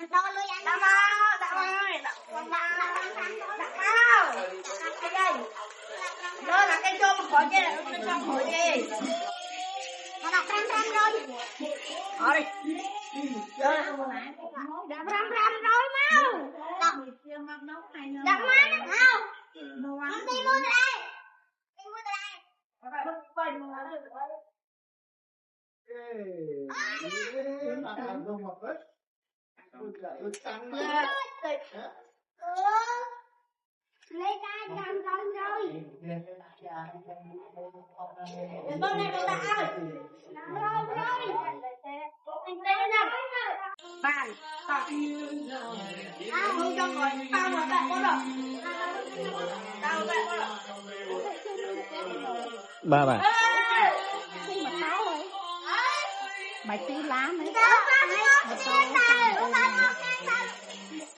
Đo lui anh. Đậm mau, đậm ơi, đậm mau. Cái đây. Đó là cái chôm khỏi kia, cái chôm khỏi kia. Nó đặt ram rồi. Ở đi. Đó. Đặt ram rồi mau. Đặt má nó không. Con đi mua từ đây. Đi mua từ đây. Lấy ra làm rồi. Con này con ta ơi. Rồi. Bàn, tao. Không cho ngồi, tao ngồi tại con rồi. Tao tại con rồi. Ba bà. Khi mà táo rồi. Mày tí lá mấy. Tao